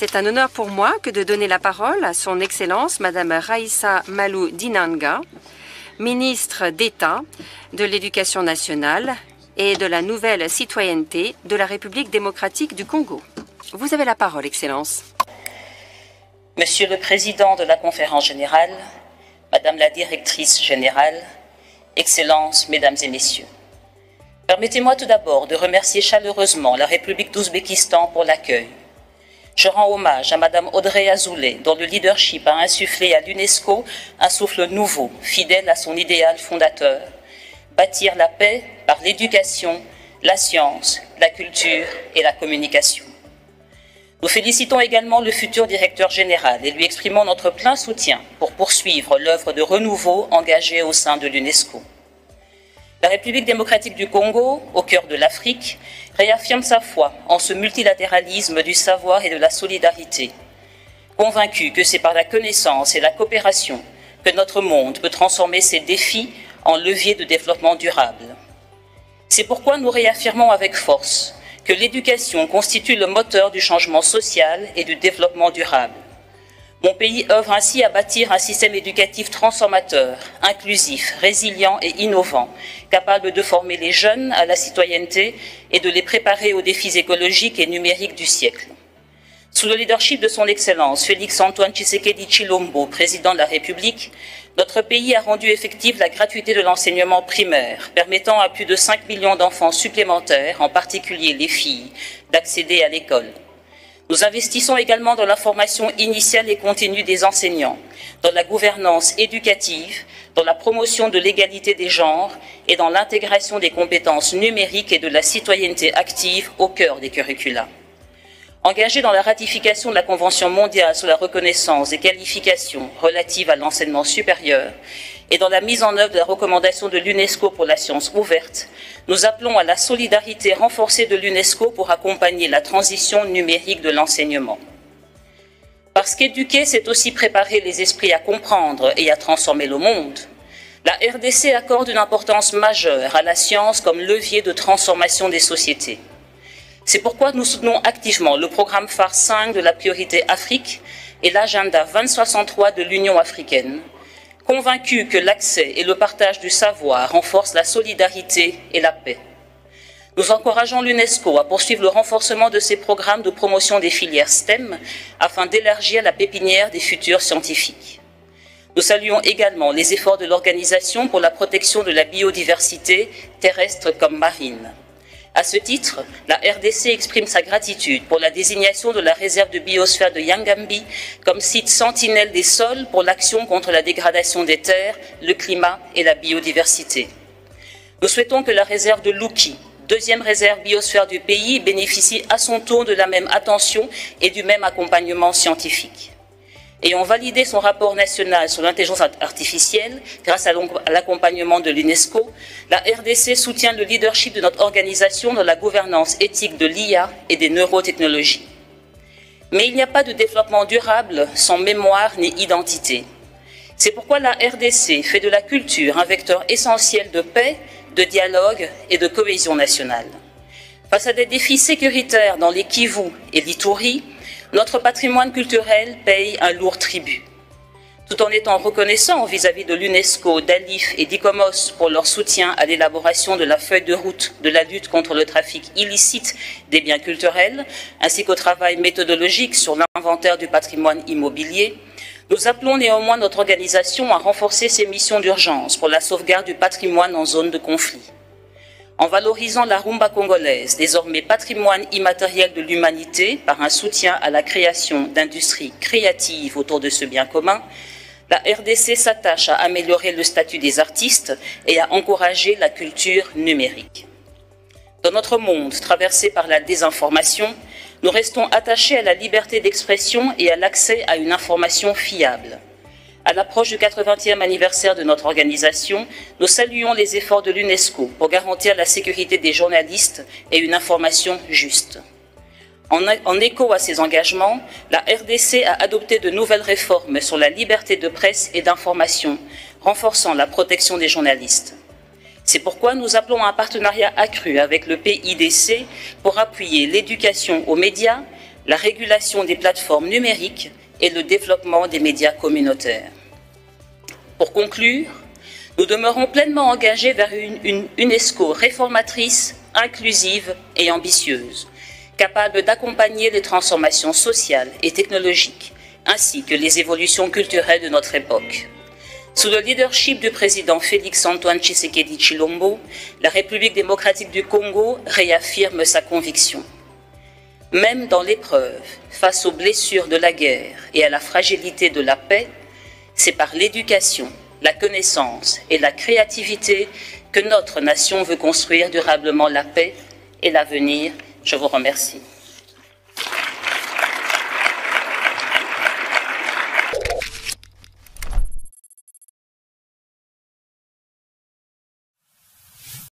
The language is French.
C'est un honneur pour moi que de donner la parole à son Excellence, Madame Raissa Malou Dinanga, ministre d'État de l'Éducation nationale et de la nouvelle citoyenneté de la République démocratique du Congo. Vous avez la parole, Excellence. Monsieur le Président de la Conférence générale, Madame la Directrice générale, Excellences, Mesdames et Messieurs, permettez-moi tout d'abord de remercier chaleureusement la République d'Ouzbékistan pour l'accueil. Je rends hommage à Madame Audrey Azoulay, dont le leadership a insufflé à l'UNESCO un souffle nouveau, fidèle à son idéal fondateur, bâtir la paix par l'éducation, la science, la culture et la communication. Nous félicitons également le futur directeur général et lui exprimons notre plein soutien pour poursuivre l'œuvre de renouveau engagée au sein de l'UNESCO. La République démocratique du Congo, au cœur de l'Afrique, réaffirme sa foi en ce multilatéralisme du savoir et de la solidarité, convaincue que c'est par la connaissance et la coopération que notre monde peut transformer ses défis en levier de développement durable. C'est pourquoi nous réaffirmons avec force que l'éducation constitue le moteur du changement social et du développement durable. Mon pays œuvre ainsi à bâtir un système éducatif transformateur, inclusif, résilient et innovant, capable de former les jeunes à la citoyenneté et de les préparer aux défis écologiques et numériques du siècle. Sous le leadership de son Excellence Félix-Antoine Tshisekedi Tshilombo, président de la République, notre pays a rendu effective la gratuité de l'enseignement primaire, permettant à plus de 5 millions d'enfants supplémentaires, en particulier les filles, d'accéder à l'école. Nous investissons également dans la formation initiale et continue des enseignants, dans la gouvernance éducative, dans la promotion de l'égalité des genres et dans l'intégration des compétences numériques et de la citoyenneté active au cœur des curricula. Engagés dans la ratification de la Convention mondiale sur la reconnaissance des qualifications relatives à l'enseignement supérieur et dans la mise en œuvre de la recommandation de l'UNESCO pour la science ouverte, nous appelons à la solidarité renforcée de l'UNESCO pour accompagner la transition numérique de l'enseignement. Parce qu'éduquer, c'est aussi préparer les esprits à comprendre et à transformer le monde, la RDC accorde une importance majeure à la science comme levier de transformation des sociétés. C'est pourquoi nous soutenons activement le programme phare 5 de la priorité Afrique et l'agenda 2063 de l'Union africaine, convaincus que l'accès et le partage du savoir renforcent la solidarité et la paix. Nous encourageons l'UNESCO à poursuivre le renforcement de ses programmes de promotion des filières STEM afin d'élargir la pépinière des futurs scientifiques. Nous saluons également les efforts de l'Organisation pour la protection de la biodiversité terrestre comme marine. À ce titre, la RDC exprime sa gratitude pour la désignation de la réserve de biosphère de Yangambi comme site sentinelle des sols pour l'action contre la dégradation des terres, le climat et la biodiversité. Nous souhaitons que la réserve de Luki, deuxième réserve biosphère du pays, bénéficie à son tour de la même attention et du même accompagnement scientifique. Ayant validé son rapport national sur l'intelligence artificielle grâce à l'accompagnement de l'UNESCO, la RDC soutient le leadership de notre organisation dans la gouvernance éthique de l'IA et des neurotechnologies. Mais il n'y a pas de développement durable sans mémoire ni identité. C'est pourquoi la RDC fait de la culture un vecteur essentiel de paix, de dialogue et de cohésion nationale. Face à des défis sécuritaires dans les Kivu et l'Ituri, notre patrimoine culturel paye un lourd tribut. Tout en étant reconnaissant vis-à-vis de l'UNESCO, d'ALIF et d'ICOMOS pour leur soutien à l'élaboration de la feuille de route de la lutte contre le trafic illicite des biens culturels, ainsi qu'au travail méthodologique sur l'inventaire du patrimoine immobilier, nous appelons néanmoins notre organisation à renforcer ses missions d'urgence pour la sauvegarde du patrimoine en zone de conflit. En valorisant la rumba congolaise, désormais patrimoine immatériel de l'humanité, par un soutien à la création d'industries créatives autour de ce bien commun, la RDC s'attache à améliorer le statut des artistes et à encourager la culture numérique. Dans notre monde traversé par la désinformation, nous restons attachés à la liberté d'expression et à l'accès à une information fiable. À l'approche du 80e anniversaire de notre organisation, nous saluons les efforts de l'UNESCO pour garantir la sécurité des journalistes et une information juste. En écho à ces engagements, la RDC a adopté de nouvelles réformes sur la liberté de presse et d'information, renforçant la protection des journalistes. C'est pourquoi nous appelons à un partenariat accru avec le PIDC pour appuyer l'éducation aux médias, la régulation des plateformes numériques et le développement des médias communautaires. Pour conclure, nous demeurons pleinement engagés vers une UNESCO réformatrice, inclusive et ambitieuse, capable d'accompagner les transformations sociales et technologiques, ainsi que les évolutions culturelles de notre époque. Sous le leadership du président Félix-Antoine Tshisekedi Tshilombo, la République démocratique du Congo réaffirme sa conviction. Même dans l'épreuve, face aux blessures de la guerre et à la fragilité de la paix, c'est par l'éducation, la connaissance et la créativité que notre nation veut construire durablement la paix et l'avenir. Je vous remercie.